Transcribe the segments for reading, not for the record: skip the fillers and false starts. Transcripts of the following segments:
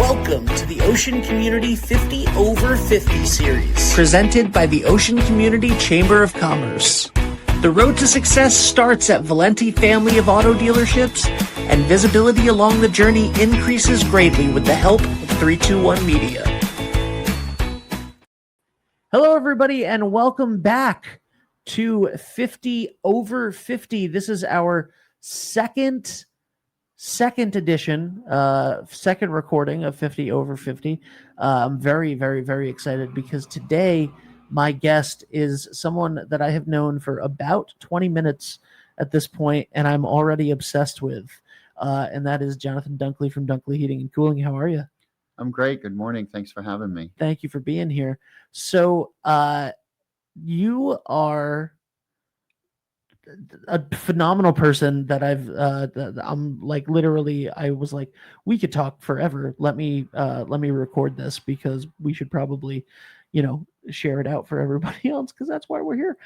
Welcome to the Ocean Community 50 Over 50 series, presented by the Ocean Community Chamber of Commerce. The road to success starts at Valenti family of auto dealerships, and visibility along the journey increases greatly with the help of 321 Media. Hello, everybody, and welcome back to 50 Over 50. This is our second edition, second recording of 50 Over 50. I'm very, very, very excited because today my guest is someone that I have known for about 20 minutes at this point, and I'm already obsessed with, and that is Jonathan Duncklee from Duncklee Heating and Cooling. How are you? I'm great. Good morning. Thanks for having me. Thank you for being here. So you are a phenomenal person that I'm like, literally, I was like, we could talk forever. Let me record this because we should probably, share it out for everybody else, because that's why we're here.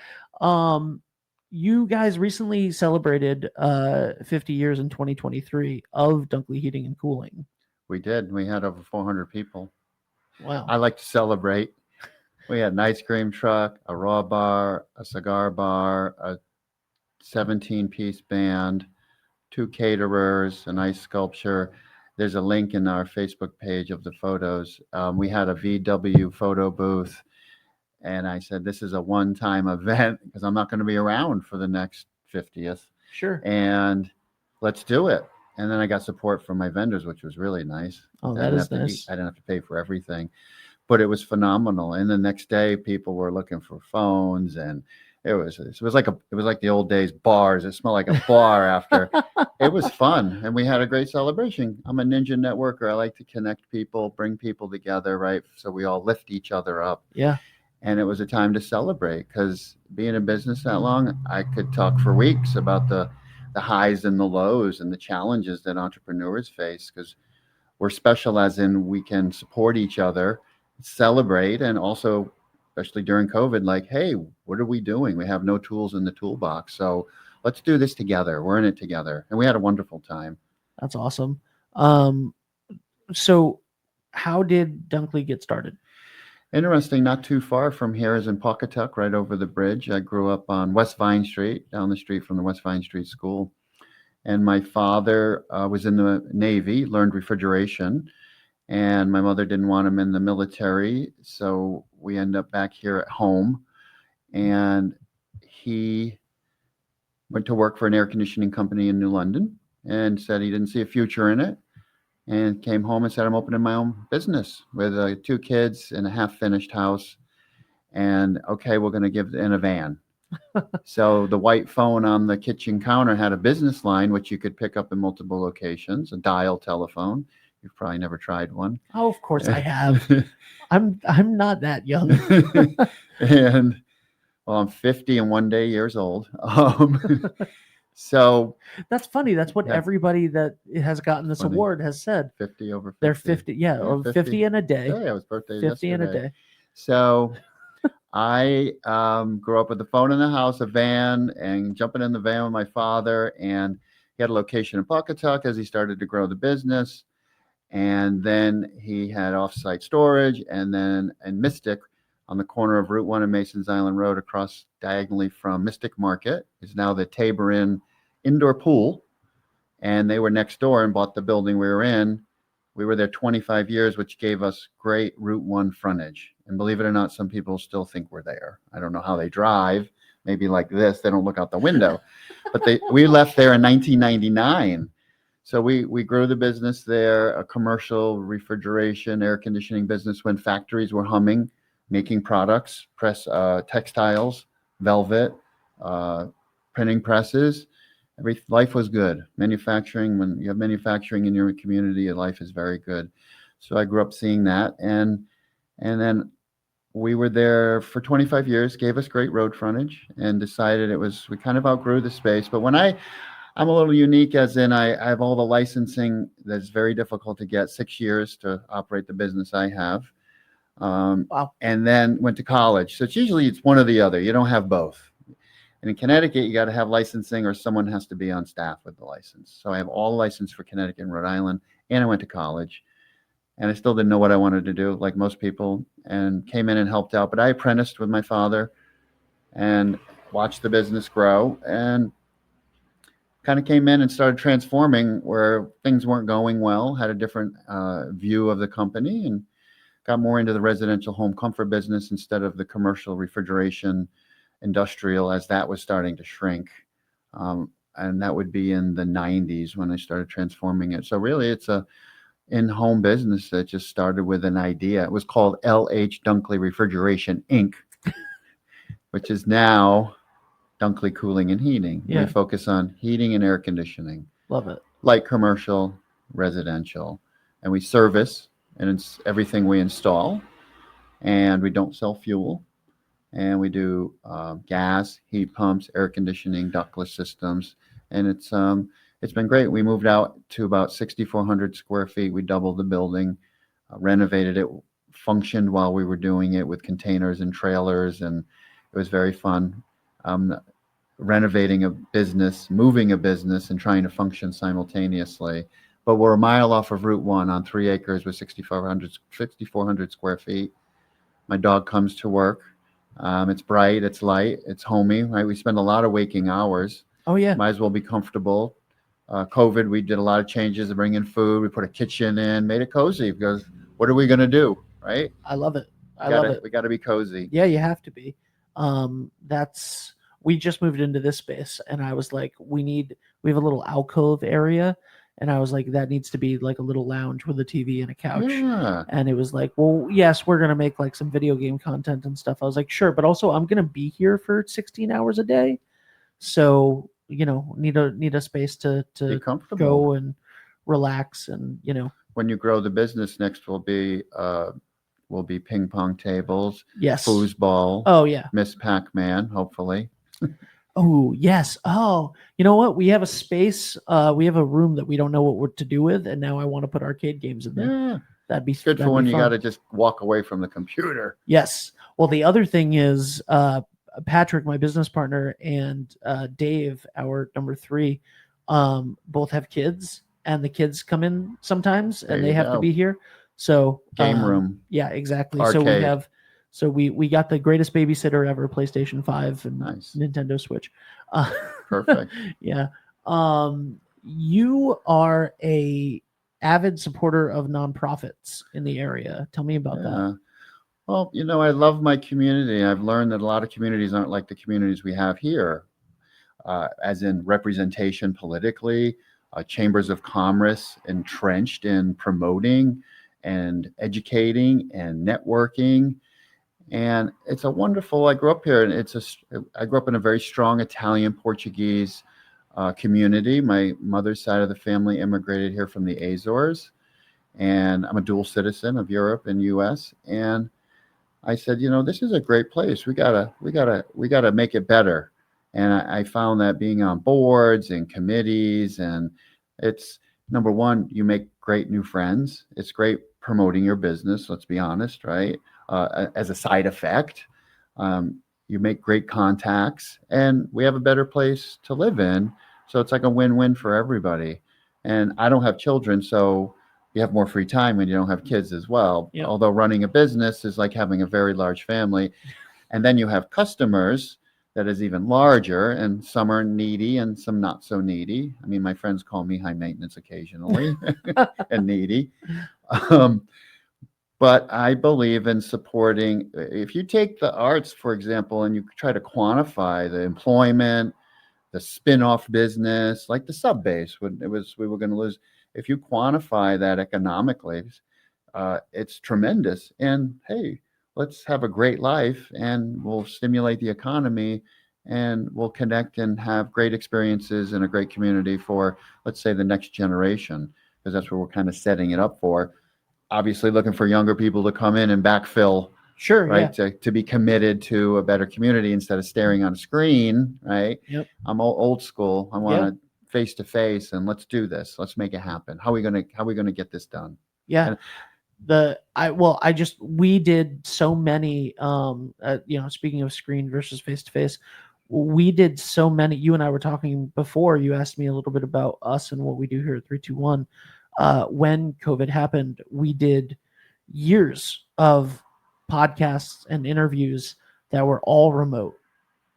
You guys recently celebrated 50 years in 2023 of Duncklee Heating and Cooling. We did. We had over 400 people. Wow. I like to celebrate. We had an ice cream truck, a raw bar, a cigar bar, a 17-piece band, 2 caterers, an ice sculpture. There's a link in our Facebook page of the photos. We had a VW photo booth, and I said, this is a one-time event because I'm not going to be around for the next 50th. Sure. And let's do it. And then I got support from my vendors, which was really nice. Oh, that is nice. I didn't have to pay for everything, but it was phenomenal. And the next day, people were looking for phones, and it was like the old days bars. It smelled like a bar after. It was fun, and we had a great celebration. I'm a ninja networker. I like to connect people, bring people together, right? So we all lift each other up. Yeah. And it was a time to celebrate, because being in business that long, I could talk for weeks about the highs and the lows and the challenges that entrepreneurs face, because we're special as in we can support each other, celebrate, and also, especially during COVID, like, hey, what are we doing? We have no tools in the toolbox. So let's do this together. We're in it together. And we had a wonderful time. That's awesome. So how did Duncklee get started? Interesting. Not too far from here is in Pawcatuck, right over the bridge. I grew up on West Vine Street, down the street from the West Vine Street School. And my father was in the Navy, learned refrigeration. And my mother didn't want him in the military, so we end up back here at home. And he went to work for an air conditioning company in New London and said he didn't see a future in it, and came home and said, I'm opening my own business with 2 kids and a half-finished house. And, okay, we're going to give in a van. So the white phone on the kitchen counter had a business line, which you could pick up in multiple locations, a dial telephone. You've probably never tried one. Oh, of course I have. I'm not that young. And well, I'm 50 and 1 day years old. So that's funny. That's what everybody that has gotten this award has said. 50 over 50. They're 50. Yeah, or 50 in a day. Yeah, it was birthday 50 yesterday. in a day. So I grew up with the phone in the house, a van, and jumping in the van with my father. And he had a location in Pawcatuck as he started to grow the business. And then he had offsite storage, and then in Mystic, on the corner of Route 1 and Masons Island Road, across diagonally from Mystic Market, is now the Tabor Inn indoor pool. And they were next door and bought the building we were in. We were there 25 years, which gave us great Route 1 frontage. And believe it or not, some people still think we're there. I don't know how they drive. Maybe like this, they don't look out the window. But we left there in 1999. So we grew the business there, a commercial refrigeration, air conditioning business when factories were humming, making products, textiles, velvet, printing presses. Life was good. Manufacturing, when you have manufacturing in your community, life is very good. So I grew up seeing that. And then we were there for 25 years, gave us great road frontage, and decided we kind of outgrew the space. But when I'm a little unique, as in I have all the licensing that's very difficult to get, 6 years to operate the business I have. Wow. And then went to college. So it's one or the other. You don't have both. And in Connecticut, you got to have licensing, or someone has to be on staff with the license. So I have all license for Connecticut and Rhode Island, and I went to college. and I still didn't know what I wanted to do, like most people, and came in and helped out. But I apprenticed with my father and watched the business grow, and kind of came in and started transforming where things weren't going well, had a different view of the company, and got more into the residential home comfort business instead of the commercial refrigeration industrial, as that was starting to shrink. And that would be in the 90s when I started transforming it. So really, it's a in-home business that just started with an idea. It was called LH Duncklee Refrigeration Inc., which is now Duncklee Cooling and Heating. Yeah. We focus on heating and air conditioning, Love it. light commercial, residential, and we service, and it's everything we install. And we don't sell fuel, and we do gas, heat pumps, air conditioning, ductless systems, and it's been great. We moved out to about 6,400 square feet. We doubled the building, renovated it, functioned while we were doing it with containers and trailers, and it was very fun. Renovating a business, moving a business, and trying to function simultaneously. But we're a mile off of Route 1 on 3 acres with 6,400 square feet. My dog comes to work. It's bright, it's light, it's homey, right? We spend a lot of waking hours. Oh yeah. Might as well be comfortable. COVID, we did a lot of changes to bring in food. We put a kitchen in, made it cozy, because what are we going to do, right? I love it. Love it. We got to be cozy. Yeah, you have to be. We just moved into this space, and I was like, we have a little alcove area, and I was like, that needs to be like a little lounge with a TV and a couch. Yeah. And it was like, well, yes, we're gonna make like some video game content and stuff. I was like, sure, but also I'm gonna be here for 16 hours a day, so need a space to Be comfortable. go and relax, and When you grow the business, next will be ping pong tables, yes, foosball. Oh yeah, Miss Pac-Man, hopefully. Oh yes. Oh, you know what? We have a space. We have a room that we don't know what to do with, and now I want to put arcade games in there. Yeah. That'd be Good that'd for when be you fun. got to just walk away from the computer. Yes. Well, the other thing is, Patrick, my business partner, and Dave, our number 3, both have kids, and the kids come in sometimes, There and they you have to go. be here. So Game room. Yeah, exactly. Arcade. So we got the greatest babysitter ever, PlayStation 5 and Nice. Nintendo Switch. Perfect. Yeah. You are a avid supporter of nonprofits in the area. Tell me about that. Well, I love my community. I've learned that a lot of communities aren't like the communities we have here, as in representation politically, chambers of commerce entrenched in promoting and educating and networking. And it's a wonderful, I grew up here, and I grew up in a very strong Italian Portuguese community. My mother's side of the family immigrated here from the Azores, and I'm a dual citizen of Europe and US. And I said, this is a great place. We gotta make it better. And I found that being on boards and committees, and it's number one, you make great new friends. It's great promoting your business. Let's be honest, right? As a side effect, you make great contacts, and we have a better place to live in. So it's like a win-win for everybody. And I don't have children, so you have more free time when you don't have kids as well. Yep. Although running a business is like having a very large family. And then you have customers that is even larger, and some are needy and some not so needy. I mean, my friends call me high maintenance occasionally and needy. But I believe in supporting. If you take the arts, for example, and you try to quantify the employment, the spin-off business, like the sub base, when we were going to lose. If you quantify that economically, it's tremendous. And hey, let's have a great life, and we'll stimulate the economy, and we'll connect and have great experiences in a great community for, let's say, the next generation, because that's what we're kind of setting it up for. Obviously looking for younger people to come in and backfill, Sure. right? Yeah. To be committed to a better community instead of staring on a screen, right? Yep. I'm old school. I want to face to face, and let's do this. Let's make it happen. How are we gonna get this done? Yeah. We did so many, speaking of screen versus face to face, we did so many. You and I were talking before. You asked me a little bit about us and what we do here at 321. when COVID happened, we did years of podcasts and interviews that were all remote,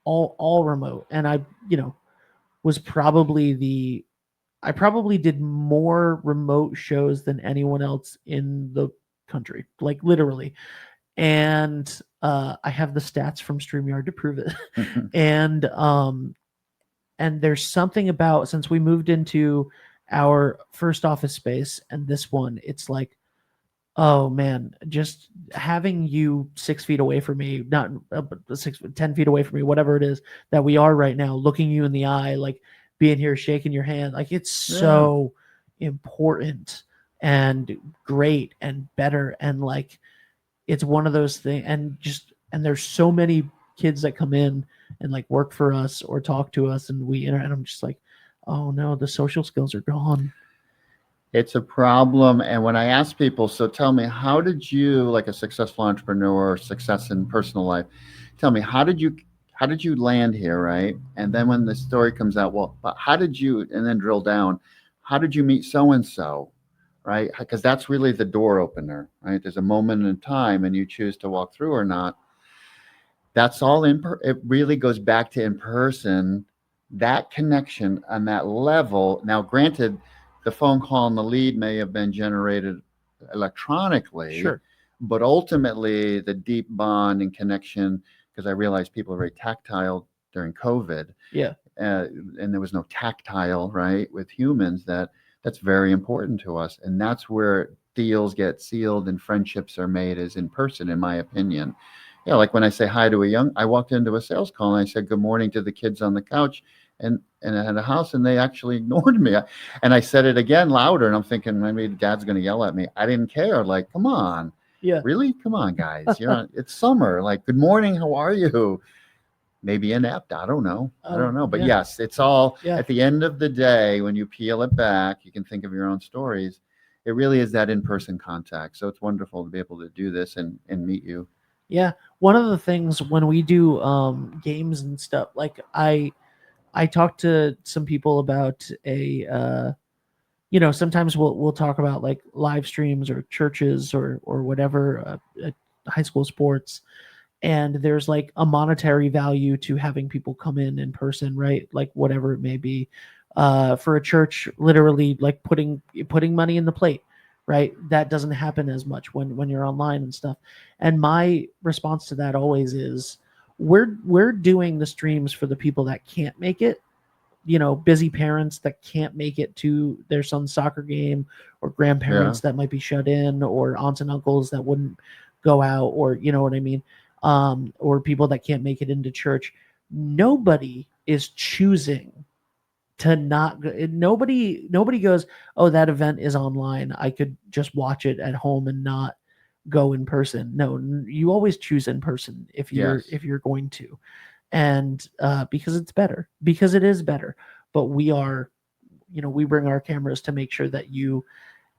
all remote. And I, was probably I probably did more remote shows than anyone else in the country, like literally. And I have the stats from StreamYard to prove it. And there's something about, since we moved into our first office space and this one, it's like, oh man, just having you 6 feet away from me, not 10 feet away from me, whatever it is that we are right now, looking you in the eye, like being here, shaking your hand, like it's so important and great and better. And like, it's one of those things. And there's so many kids that come in and like work for us or talk to us, and and I'm just like, oh no, the social skills are gone. It's a problem. And when I ask people, so tell me, how did you, like a successful entrepreneur, success in personal life, tell me, how did you land here, right? And then when the story comes out, well, but how did you, and then drill down, how did you meet so-and-so, right? Because that's really the door opener, right? There's a moment in time and you choose to walk through or not. That's all it really goes back to in person, that connection on that level. Now, granted, the phone call and the lead may have been generated electronically, Sure. but ultimately the deep bond and connection, because I realized people are very tactile during COVID. Yeah. And there was no tactile, right, with humans, that's very important to us. And that's where deals get sealed and friendships are made, is in person, in my opinion. Yeah, like when I say hi to I walked into a sales call and I said good morning to the kids on the couch and at a house, and they actually ignored me. And I said it again louder, and I'm thinking maybe Dad's going to yell at me. I didn't care. Like, come on. Yeah. Really? Come on, guys. It's summer. Like, good morning. How are you? Maybe inept. I don't know. But yeah. yes, it's all Yeah. at the end of the day, when you peel it back, you can think of your own stories. It really is that in-person contact. So it's wonderful to be able to do this and meet you. Yeah. One of the things when we do games and stuff, like I talked to some people about sometimes we'll talk about like live streams or churches or whatever, high school sports, and there's like a monetary value to having people come in person, right? Like whatever it may be. For a church, literally like putting money in the plate, right? That doesn't happen as much when you're online and stuff. And my response to that always is, we're doing the streams for the people that can't make it, busy parents that can't make it to their son's soccer game, or grandparents that might be shut in, or aunts and uncles that wouldn't go out, or you know what I mean, or people that can't make it into church. Nobody is choosing to not nobody goes, oh, that event is online, I could just watch it at home and not go in person. No, you always choose in person if you're going to. And because it's better, because it is better. But we bring our cameras to make sure that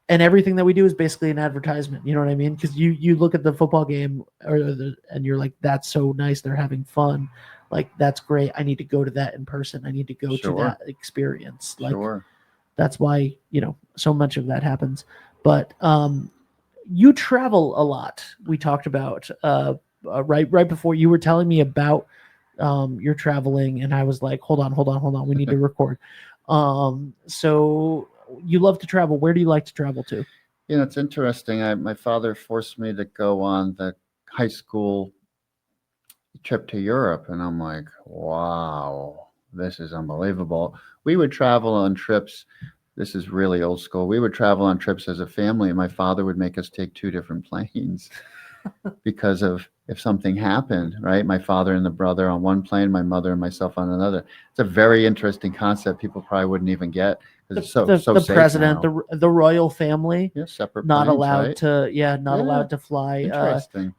and everything that we do is basically an advertisement. You know what I mean? Because you look at the football game and you're like, that's so nice, they're having fun, like that's great, I need to go to that in person, I need to go to that experience. Like that's why so much of that happens. But you travel a lot. We talked about right before you were telling me about you're traveling, and I was like, hold on, we need to record. So you love to travel. Where do you like to travel to? It's interesting. My father forced me to go on the high school trip to Europe, and I'm like, wow, this is unbelievable. We would travel on trips. This is really old school. We would travel on trips as a family, and my father would make us take 2 different planes because of if something happened, right? My father and the brother on one plane, my mother and myself on another. It's a very interesting concept. People probably wouldn't even get. The president, the royal family, separate not planes, allowed right? to, not allowed to fly. Interesting.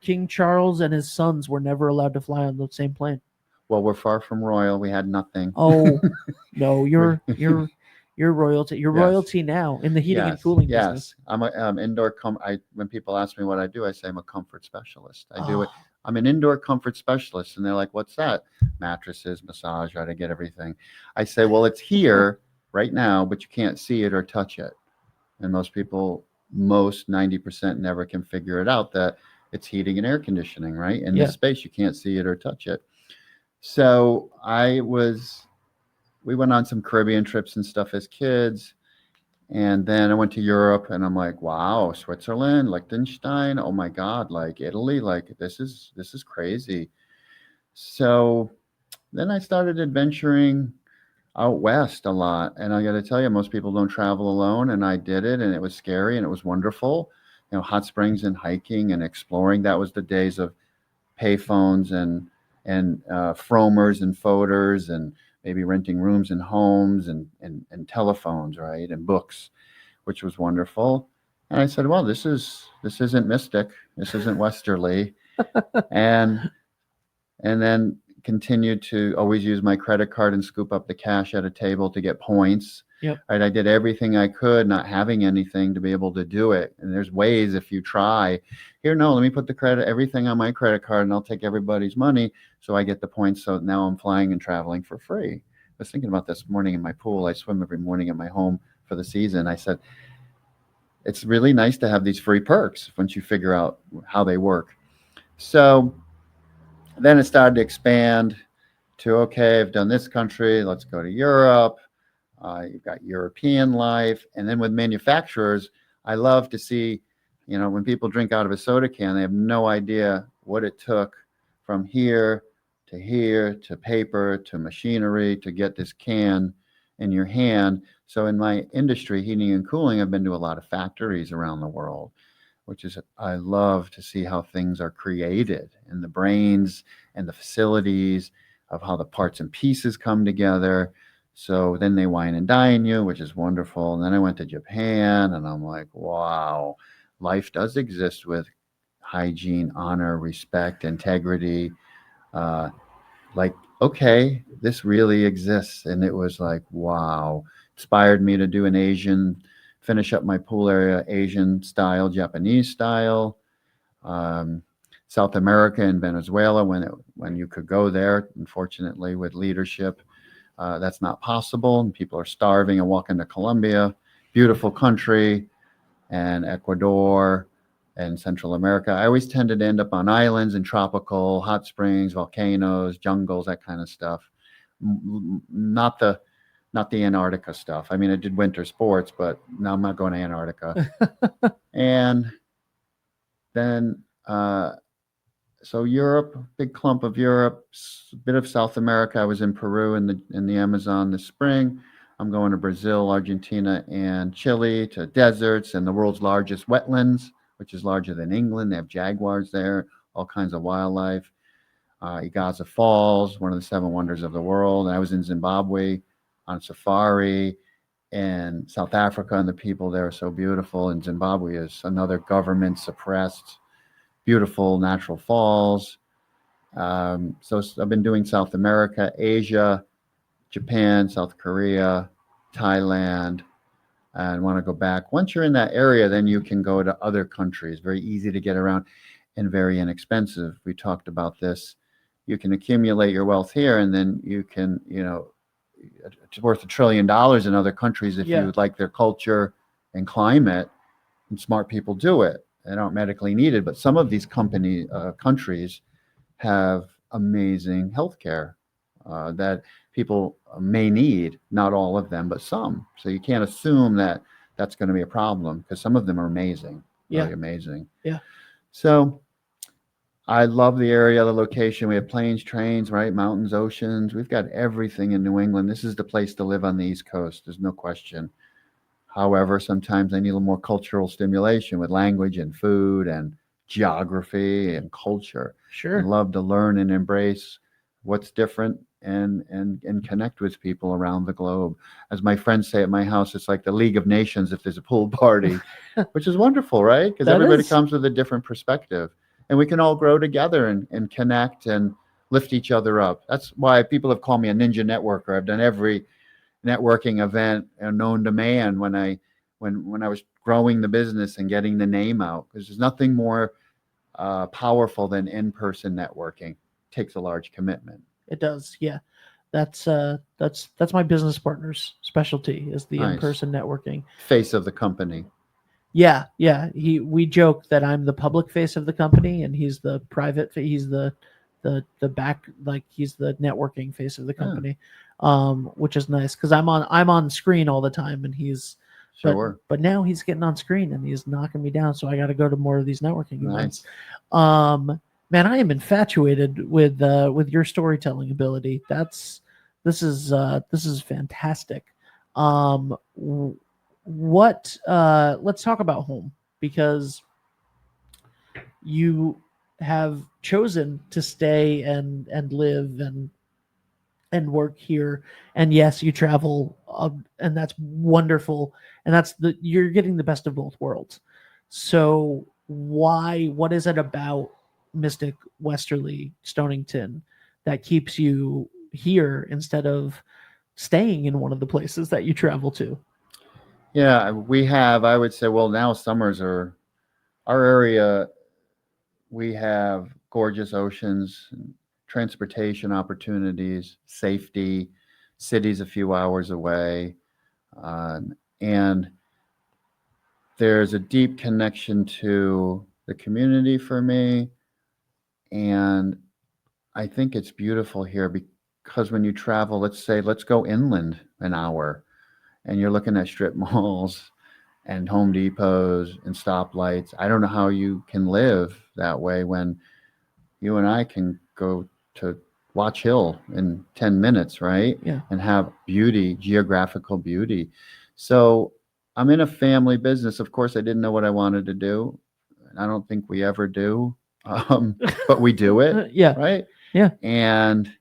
King Charles and his sons were never allowed to fly on the same plane. Well, we're far from royal. We had nothing. Oh no, you're royalty. You're royalty now in the heating and cooling business. I'm a indoor. When people ask me what I do, I say I'm a comfort specialist. I do it. I'm an indoor comfort specialist, and they're like, "What's that?" Mattresses, massage, right? I get everything. I say, "Well, it's here, right now, but you can't see it or touch it. And most 90% never can figure it out that it's heating and air conditioning, right? In Yeah. this space, you can't see it or touch it. So we went on some Caribbean trips and stuff as kids. And then I went to Europe and I'm like, wow, Switzerland, Liechtenstein, oh my God, like Italy, like this is crazy. So then I started adventuring out west a lot. And I got to tell you, most people don't travel alone. And I did it and it was scary and it was wonderful. Hot springs and hiking and exploring. That was the days of payphones and fromers and folders and maybe renting rooms and homes and telephones, right? And books, which was wonderful. And I said, well, this isn't mystic. This isn't Westerly. and and then continued to always use my credit card and scoop up the cash at a table to get points. Yep. Right. I did everything I could, not having anything, to be able to do it. And there's ways if you try. Here, no, let me put everything on my credit card and I'll take everybody's money so I get the points. So now I'm flying and traveling for free. I was thinking about this morning in my pool. I swim every morning at my home for the season. I said, it's really nice to have these free perks once you figure out how they work. So then it started to expand to, okay, I've done this country, let's go to Europe. You've got European life. And then with manufacturers, I love to see, when people drink out of a soda can, they have no idea what it took from here to paper to machinery to get this can in your hand. So in my industry, heating and cooling, I've been to a lot of factories around the world, I love to see how things are created and the brains and the facilities of how the parts and pieces come together. So then they wine and dine you, which is wonderful. And then I went to Japan and I'm like, wow, life does exist with hygiene, honor, respect, integrity. Okay, this really exists. And it was like, wow, inspired me to do finish up my pool area, Asian style, Japanese style. South America and Venezuela, when you could go there. Unfortunately, with leadership, that's not possible, and people are starving. And walking to Colombia, beautiful country, and Ecuador and Central America. I always tended to end up on islands and tropical hot springs, volcanoes, jungles, that kind of stuff. Not the Antarctica stuff. I mean, I did winter sports, but now I'm not going to Antarctica. And then so Europe, big clump of Europe, a bit of South America. I was in Peru in the Amazon this spring. I'm going to Brazil, Argentina, and Chile to deserts and the world's largest wetlands, which is larger than England. They have jaguars there, all kinds of wildlife. Igaza Falls, one of the seven wonders of the world. And I was in Zimbabwe on safari, and South Africa, and the people there are so beautiful. And Zimbabwe is another government suppressed, beautiful natural falls. So I've been doing South America, Asia, Japan, South Korea, Thailand, and want to go back. Once you're in that area, then you can go to other countries. Very easy to get around and very inexpensive. We talked about this. You can accumulate your wealth here, and then you can, it's worth $1 trillion in other countries if you like their culture and climate, and smart people do it. They aren't medically needed, but some of these countries have amazing healthcare that people may need. Not all of them, but some. So you can't assume that that's going to be a problem, because some of them are amazing, really amazing. Yeah. So I love the area, the location. We have planes, trains, right? Mountains, oceans. We've got everything in New England. This is the place to live on the East Coast. There's no question. However, sometimes I need a little more cultural stimulation with language and food and geography and culture. Sure. I love to learn and embrace what's different and connect with people around the globe. As my friends say at my house, it's like the League of Nations if there's a pool party, which is wonderful, right? Because everybody comes with a different perspective. And we can all grow together and connect and lift each other up. That's why people have called me a ninja networker. I've done every networking event known to man when I was growing the business and getting the name out, because there's nothing more powerful than in-person networking. It takes a large commitment. It does, yeah. That's my business partner's specialty is the Nice. in-person networking. Face of the company. Yeah, yeah. We joke that I'm the public face of the company, and he's the private. He's the back, like he's the networking face of the Yeah. company, which is nice because I'm on screen all the time, and he's Sure. but now he's getting on screen and he's knocking me down, so I got to go to more of these networking events. Nice. Man, I am infatuated with your storytelling ability. This is fantastic. What let's talk about home because you have chosen to stay and live and work here, and yes, you travel, and that's wonderful, and you're getting the best of both worlds. So what is it about Mystic, Westerly, Stonington that keeps you here instead of staying in one of the places that you travel to? Yeah, I would say, well, now summers are our area. We have gorgeous oceans, transportation opportunities, safety, cities a few hours away. And there's a deep connection to the community for me. And I think it's beautiful here because when you travel, let's go inland an hour, and you're looking at strip malls and Home Depots and stoplights. I don't know how you can live that way when you and I can go to Watch Hill in 10 minutes, right? Yeah. And have beauty, geographical beauty. So I'm in a family business. Of course, I didn't know what I wanted to do. I don't think we ever do, but we do it, Yeah. right? Yeah. And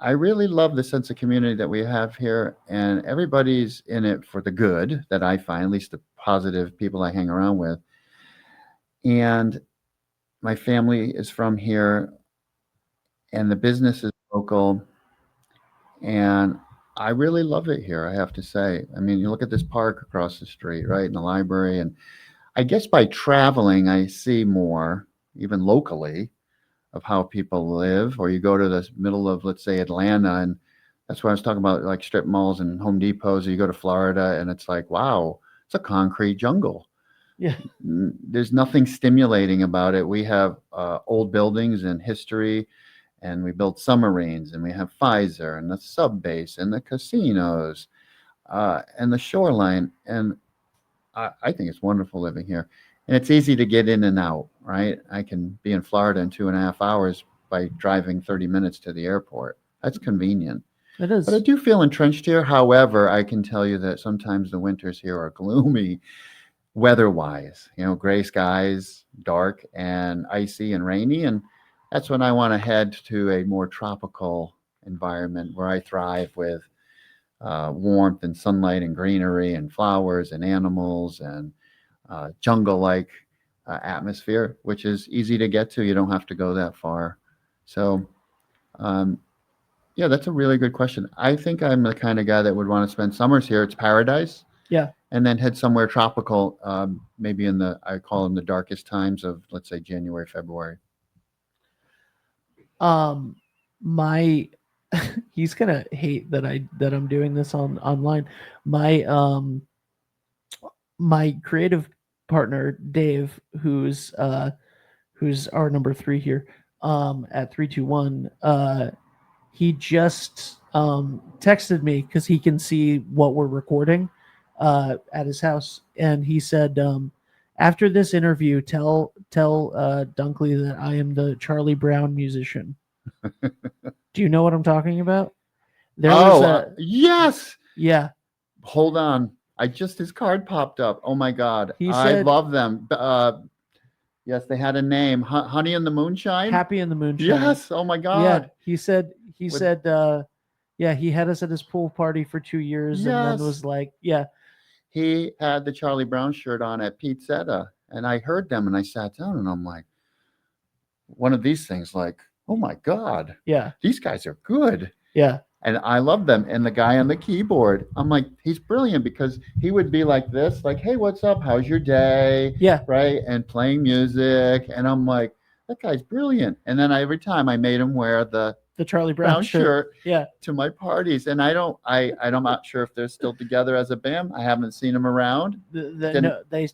I really love the sense of community that we have here, and everybody's in it for the good that I find, at least the positive people I hang around with. And my family is from here, and the business is local, and I really love it here, I have to say. I mean, you look at this park across the street, right, and the library, and I guess by traveling, I see more, even locally, of how people live. Or you go to the middle of, let's say, Atlanta, and that's what I was talking about, like strip malls and Home Depots. Or you go to Florida, and it's like, wow, it's a concrete jungle. Yeah. There's nothing stimulating about it. We have old buildings and history, and we built submarines, and we have Pfizer and the sub base and the casinos and the shoreline. And I think it's wonderful living here. And it's easy to get in and out, right? I can be in Florida in 2.5 hours by driving 30 minutes to the airport. That's convenient. It is. But I do feel entrenched here. However, I can tell you that sometimes the winters here are gloomy weather-wise. Gray skies, dark and icy and rainy. And that's when I want to head to a more tropical environment where I thrive with warmth and sunlight and greenery and flowers and animals and jungle-like atmosphere, which is easy to get to. You don't have to go that far. So, yeah, that's a really good question. I think I'm the kind of guy that would want to spend summers here. It's paradise. Yeah. And then head somewhere tropical, maybe I call them the darkest times of, let's say, January, February. My he's gonna hate that I'm doing this online. My creative partner Dave, who's our number 3 here, at 321, he just texted me because he can see what we're recording at his house, and he said, after this interview, tell Duncklee that I am the Charlie Brown musician. Do you know what I'm talking about? Yes. Yeah. Hold on. His card popped up. Oh my God. He I said, love them. Yes, they had a name. Honey in the Moonshine? Happy in the Moonshine. Yes. Oh my God. Yeah. He said, yeah, he had us at his pool party for 2 years, and then was like, yeah. He had the Charlie Brown shirt on at Pizzetta, and I heard them, and I sat down, and I'm like, one of these things, like, oh my God. Yeah. These guys are good. Yeah. And I love them. And the guy on the keyboard, I'm like, he's brilliant because he would be like this, like, hey, what's up? How's your day? Yeah. Right. And playing music. And I'm like, that guy's brilliant. And then every time I made him wear the the Charlie Brown shirt. Yeah. to my parties, and I'm not sure if they're still together as a band. I haven't seen them around. No, they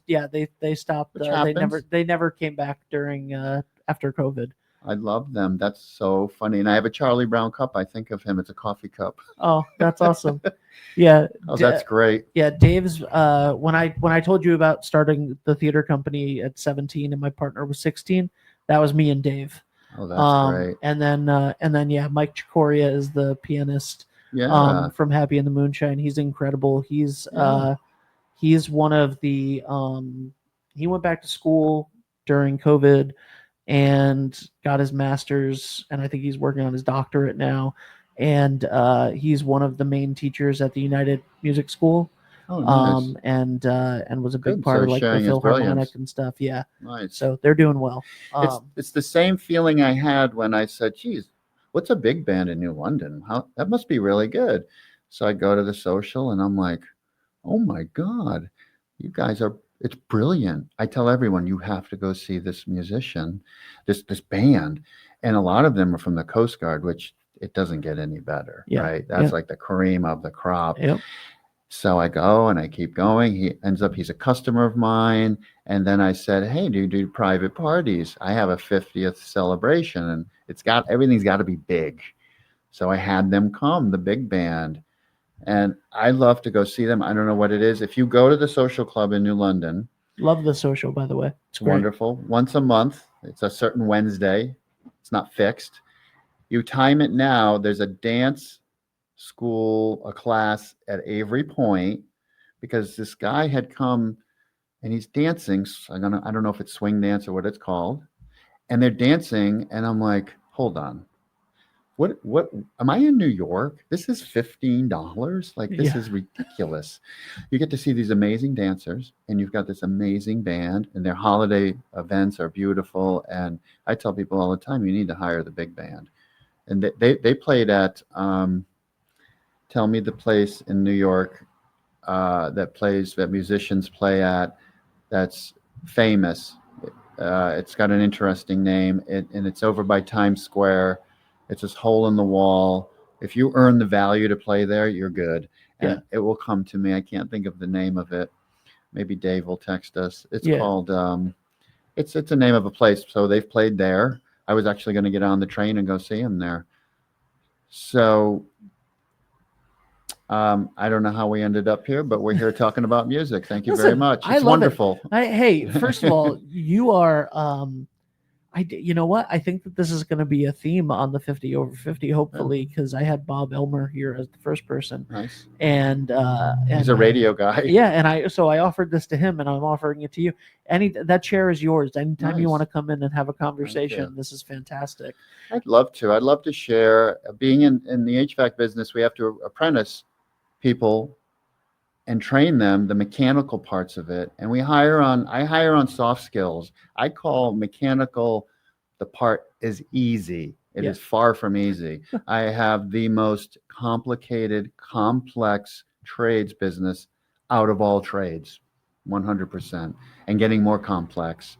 stopped. Which happens. They never came back during after COVID. I love them. That's so funny. And I have a Charlie Brown cup. I think of him. It's a coffee cup. Oh, that's awesome. Yeah. Oh, that's great. Yeah, Dave's when I told you about starting the theater company at 17 and my partner was 16, that was me and Dave. Oh, that's great. And then yeah, Mike Chicoria is the pianist from Happy in the Moonshine. He's incredible. He's one of the he went back to school during COVID and got his master's, and I think he's working on his doctorate now. And he's one of the main teachers at the United Music School. Oh, nice. And was a big part of like the Philharmonic and stuff. Yeah. Nice. So they're doing well. It's the same feeling I had when I said, geez, what's a big band in New London? That must be really good. So I go to the social and I'm like, oh my God, you guys it's brilliant. I tell everyone, you have to go see this musician, this band. And a lot of them are from the Coast Guard, which it doesn't get any better, right? That's like the cream of the crop. Yep. So I go and I keep going. He's a customer of mine. And then I said, hey, do you do private parties? I have a 50th celebration and everything's got to be big. So I had them come, the big band. And I love to go see them. I don't know what it is. If you go to the social club in New London. Love the social, by the way. It's wonderful. Once a month. It's a certain Wednesday. It's not fixed. You time it now. There's a dance school, a class at Avery Point, because this guy had come and he's dancing. I don't know if it's swing dance or what it's called. And they're dancing. And I'm like, hold on. What am I in New York? This is $15. Like, this is ridiculous. You get to see these amazing dancers and you've got this amazing band and their holiday events are beautiful. And I tell people all the time, you need to hire the big band. And they played at, tell me the place in New York that musicians play at that's famous. It's got an interesting name and it's over by Times Square. It's this hole in the wall. If you earn the value to play there, you're good. And it will come to me. I can't think of the name of it. Maybe Dave will text us. It's called, it's a name of a place. So they've played there. I was actually going to get on the train and go see them there. So I don't know how we ended up here, but we're here talking about music. Thank you very much. It's wonderful. Hey, first of all, you are, you know what? I think that this is going to be a theme on the 50 over 50, hopefully, because I had Bob Elmer here as the first person. Nice. And he's a radio guy. Yeah. And I offered this to him and I'm offering it to you. That chair is yours. Anytime you want to come in and have a conversation, this is fantastic. I'd love to. I'd love to share. Being in the HVAC business, we have to apprentice people and train them the mechanical parts of it. And I hire on soft skills. I call mechanical the part is easy. It is far from easy. I have the most complicated, complex trades business out of all trades, 100%, and getting more complex.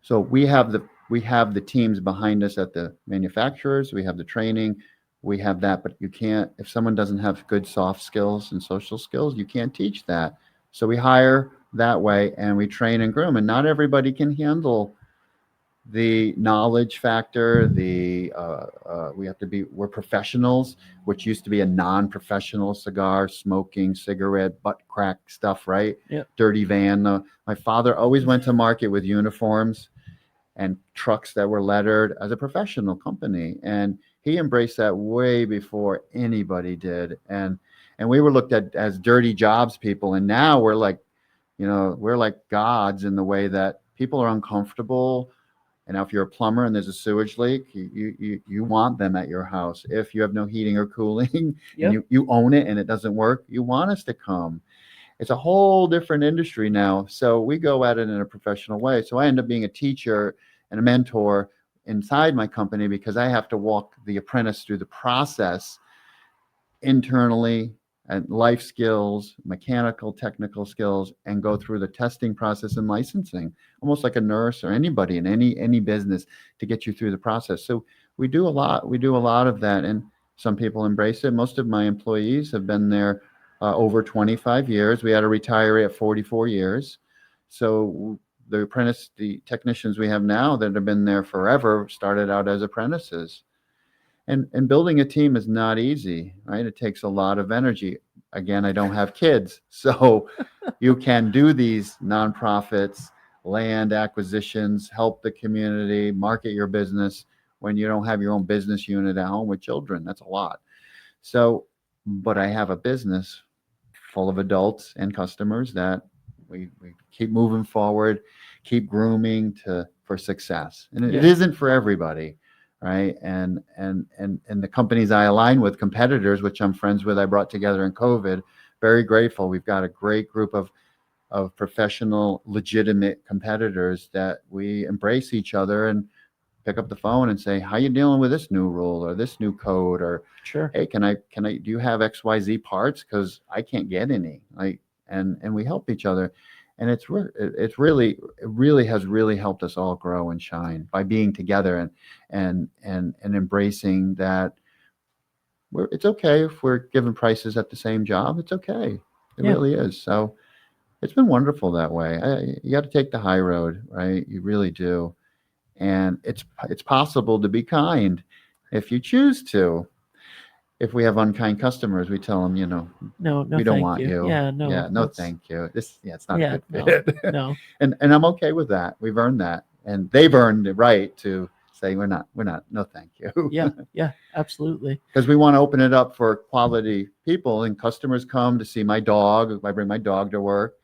So we have the teams behind us at the manufacturers. We have the training. We have that, but you can't, if someone doesn't have good soft skills and social skills, you can't teach that. So we hire that way and we train and groom, and not everybody can handle the knowledge factor. We're professionals, which used to be a non-professional cigar, smoking, cigarette, butt crack stuff, right? Yep. Dirty van. My father always went to market with uniforms and trucks that were lettered as a professional company. And he embraced that way before anybody did. And we were looked at as dirty jobs people. And now we're like gods in the way that people are uncomfortable. And now if you're a plumber and there's a sewage leak, you want them at your house. If you have no heating or cooling and you own it and it doesn't work, you want us to come. It's a whole different industry now. So we go at it in a professional way. So I end up being a teacher and a mentor inside my company because I have to walk the apprentice through the process internally and life skills, mechanical, technical skills, and go through the testing process and licensing, almost like a nurse or anybody in any business to get you through the process. So we do a lot. We do a lot of that, and some people embrace it. Most of my employees have been there over 25 years. We had a retiree at 44 years. So the technicians we have now that have been there forever started out as apprentices. And building a team is not easy, right? It takes a lot of energy. Again, I don't have kids, so you can do these nonprofits, land acquisitions, help the community, market your business when you don't have your own business unit at home with children. That's a lot. So, but I have a business full of adults and customers that we keep moving forward, keep grooming for success. And it isn't for everybody, right? And the companies I align with, competitors, which I'm friends with, I brought together in COVID, very grateful. We've got a great group of professional, legitimate competitors that we embrace each other and pick up the phone and say, how you dealing with this new rule or this new code? Or, Sure. hey, do you have XYZ parts? Because I can't get any. And we help each other. And it really has really helped us all grow and shine by being together and embracing that it's okay if we're giving prices at the same job. It's okay. It really is. So it's been wonderful that way. You got to take the high road, right? You really do. And it's possible to be kind if you choose to. If we have unkind customers, we tell them, No, we don't thank want you. Yeah, no. Yeah, no, thank you. It's not a good no, fit. no. And I'm okay with that. We've earned that, and they've earned the right to say we're not. No, thank you. Yeah, absolutely. Because we want to open it up for quality people, and customers come to see my dog. I bring my dog to work,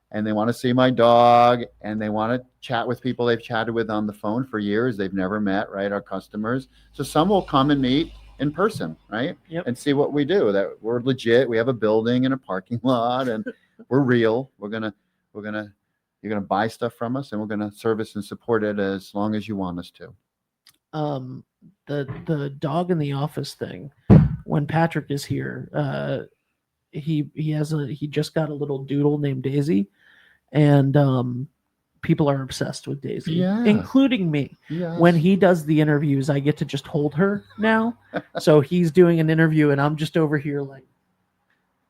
and they want to see my dog, and they want to chat with people they've chatted with on the phone for years they've never met, right? Our customers. So some will come and meet in person, right? Yep. And see what we do, that we're legit. We have a building and a parking lot, and we're real. You're gonna buy stuff from us, and we're gonna service and support it as long as you want us to. The dog in the office thing, when Patrick is here, he just got a little doodle named Daisy, and people are obsessed with Daisy, Yeah. including me. Yes. When he does the interviews, I get to just hold her now. So he's doing an interview, and I'm just over here like,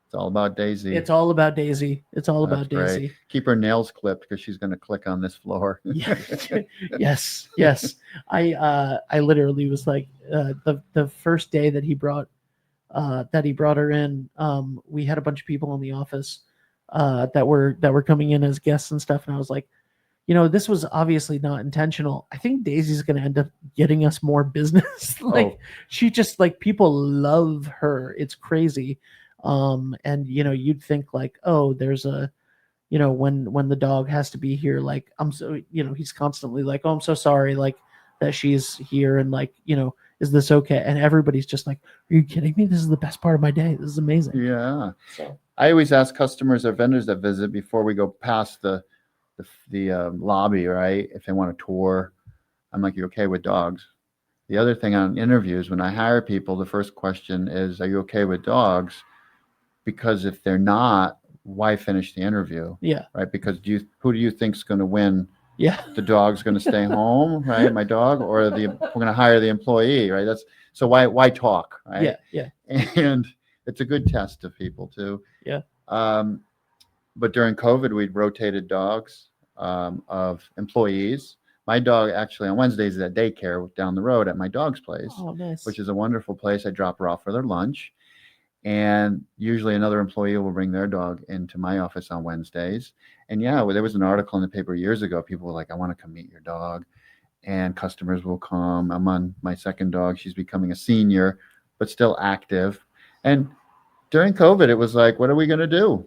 it's all about Daisy. it's all about Daisy. It's all That's about Daisy. great. Keep her nails clipped because she's going to click on this floor. Yes. I literally was like, the first day that he brought her in, we had a bunch of people in the office that were coming in as guests and stuff, and I was like, this was obviously not intentional. I think Daisy's going to end up getting us more business. She just, like, people love her. It's crazy. And you'd think like, oh, there's a, when the dog has to be here, like, I'm so, he's constantly like, oh, I'm so sorry, like, that she's here, and like, is this okay? And everybody's just like, are you kidding me? This is the best part of my day. This is amazing. Yeah. So I always ask customers or vendors that visit before we go past the lobby, right? If they want a tour, I'm like, you okay with dogs? The other thing on interviews, when I hire people, the first question is, are you okay with dogs? Because if they're not, why finish the interview? Yeah. Right? Because who do you think's going to win? Yeah. The dog's going to stay home, right? My dog, or we're going to hire the employee, right? So why talk, right? Yeah. And it's a good test of people too. Yeah. But during COVID, we'd rotated dogs of employees. My dog actually on Wednesdays is at daycare down the road at my dog's place, Oh, nice. which is a wonderful place. I drop her off for their lunch. And usually another employee will bring their dog into my office on Wednesdays. And yeah, there was an article in the paper years ago. People were like, I want to come meet your dog. And customers will come. I'm on my second dog. She's becoming a senior, but still active. And during COVID, it was like, what are we going to do?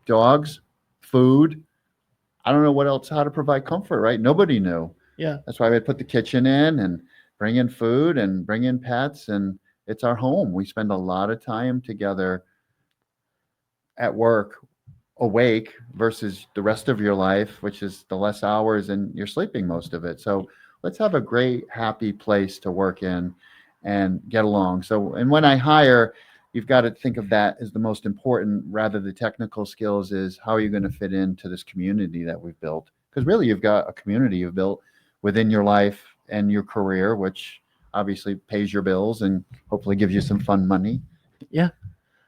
Dogs, food. I don't know what else, how to provide comfort, right? Nobody knew. Yeah. That's why we put the kitchen in and bring in food and bring in pets, and it's our home. We spend a lot of time together at work, awake, versus the rest of your life, which is the less hours, and you're sleeping most of it. So let's have a great, happy place to work in and get along. So, and when I hire, you've got to think of that as the most important, rather the technical skills is how are you going to fit into this community that we've built? Because really you've got a community you've built within your life and your career, which obviously pays your bills and hopefully gives you some fun money. Yeah.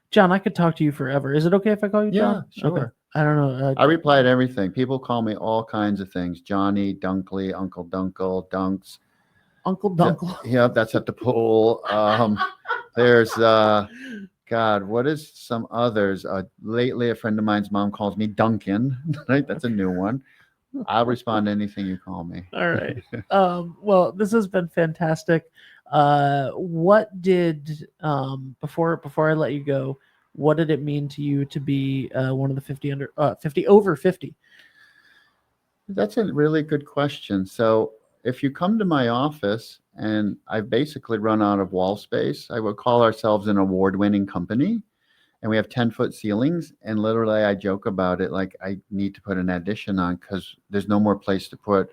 John, I could talk to you forever. Is it okay if I call you Yeah, John? sure. Okay. I don't know. I reply to everything. People call me all kinds of things. Johnny, Duncklee, Uncle Dunkle, Dunks. Uncle Duncklee. Yeah, that's at the pool. There's God, what is some others? Lately, a friend of mine's mom calls me Duncan. Right, that's a new one. I'll respond to anything you call me. All right. Well, this has been fantastic. What did before I let you go, what did it mean to you to be one of the 50 over 50? That's a really good question. So if you come to my office, and I've basically run out of wall space, I would call ourselves an award-winning company, and we have 10-foot ceilings. And literally, I joke about it like I need to put an addition on because there's no more place to put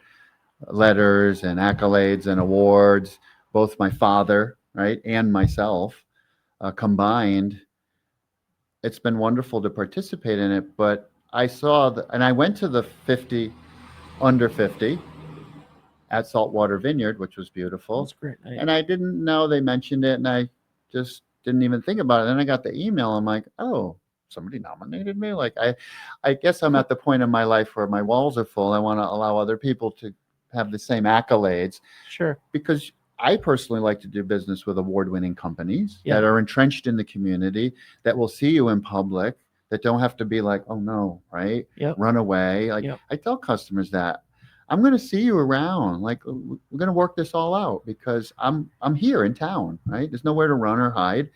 letters and accolades and awards. Both my father, right, and myself combined. It's been wonderful to participate in it, but I saw and I went to the 50 under 50 at Saltwater Vineyard, which was beautiful. That's great. And I didn't know they mentioned it, and I just didn't even think about it. Then I got the email. I'm like, oh, somebody nominated me. Like I guess I'm at the point in my life where my walls are full. I want to allow other people to have the same accolades. Sure. Because I personally like to do business with award-winning companies Yeah. that are entrenched in the community, that will see you in public, that don't have to be like, oh no, right? Yep. Run away. Like Yep. I tell customers that I'm going to see you around. Like we're going to work this all out because I'm here in town, right? There's nowhere to run or hide.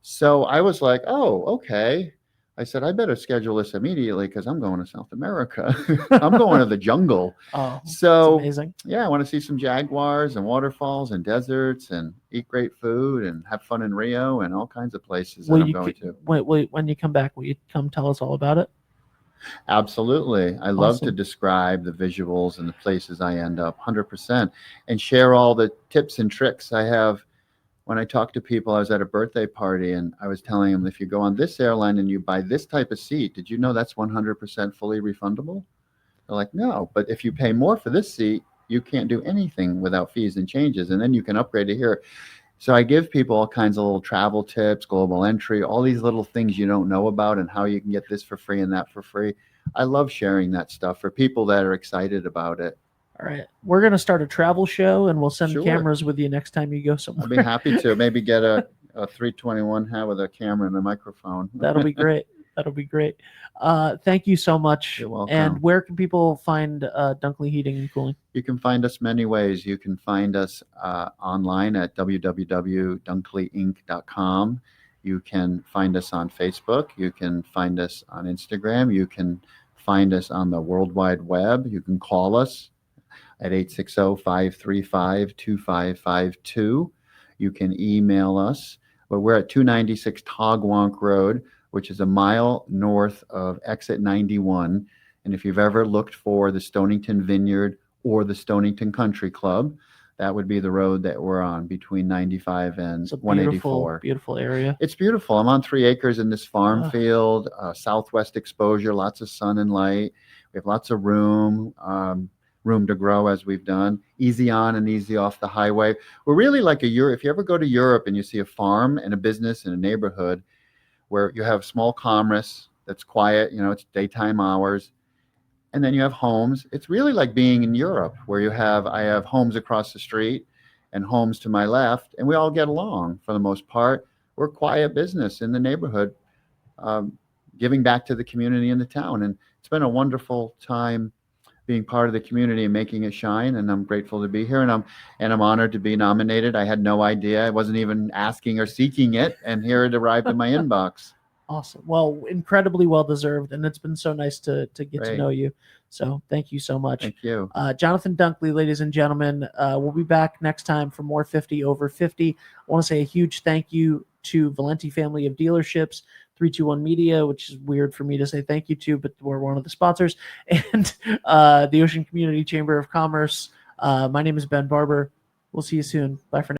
So I was like, oh, okay. I said, I better schedule this immediately because I'm going to South America. I'm going to the jungle. Oh, So that's amazing. yeah, I want to see some jaguars and waterfalls and deserts and eat great food and have fun in Rio and all kinds of places that I'm going to. When you come back, will you come tell us all about it? Absolutely. I love to Awesome. describe the visuals and the places I end up 100% and share all the tips and tricks I have. When I talk to people, I was at a birthday party and I was telling them, if you go on this airline and you buy this type of seat, did you know that's 100% fully refundable? They're like, no, but if you pay more for this seat, you can't do anything without fees and changes. And then you can upgrade to here. So I give people all kinds of little travel tips, global entry, all these little things you don't know about and how you can get this for free and that for free. I love sharing that stuff for people that are excited about it. All right. We're going to start a travel show and we'll send Sure. cameras with you next time you go somewhere. I'd be happy to maybe get a 321 hat with a camera and a microphone. That'll be great. That'll be great. Thank you so much. You're welcome. And where can people find Duncklee Heating and Cooling? You can find us many ways. You can find us online at www.dunckleyinc.com. You can find us on Facebook. You can find us on Instagram. You can find us on the World Wide Web. You can call us at 860-535-2552. You can email us. But we're at 296 Togwonk Road, which is a mile north of exit 91. And if you've ever looked for the Stonington Vineyard or the Stonington Country Club, that would be the road that we're on between 95 and It's a 184. beautiful area. It's beautiful. I'm on 3 acres in this farm field, southwest exposure, lots of sun and light. We have lots of room to grow as we've done. Easy on and easy off the highway. We're really like if you ever go to Europe and you see a farm and a business in a neighborhood where you have small commerce that's quiet, it's daytime hours, and then you have homes. It's really like being in Europe where I have homes across the street and homes to my left, and we all get along for the most part. We're a quiet business in the neighborhood, giving back to the community in the town. And it's been a wonderful time being part of the community and making it shine. And I'm grateful to be here, and I'm honored to be nominated. I had no idea. I wasn't even asking or seeking it, and here it arrived in my inbox. Awesome. Well, incredibly well deserved, and it's been so nice to get to know you. So thank you so much. Thank you. Jonathan Duncklee, ladies and gentlemen. We'll be back next time for more 50 over 50. I want to say a huge thank you to Valenti Family of Dealerships, 321 Media, which is weird for me to say thank you to, but we're one of the sponsors, and the Ocean Community Chamber of Commerce. My name is Ben Barber. We'll see you soon. Bye for now.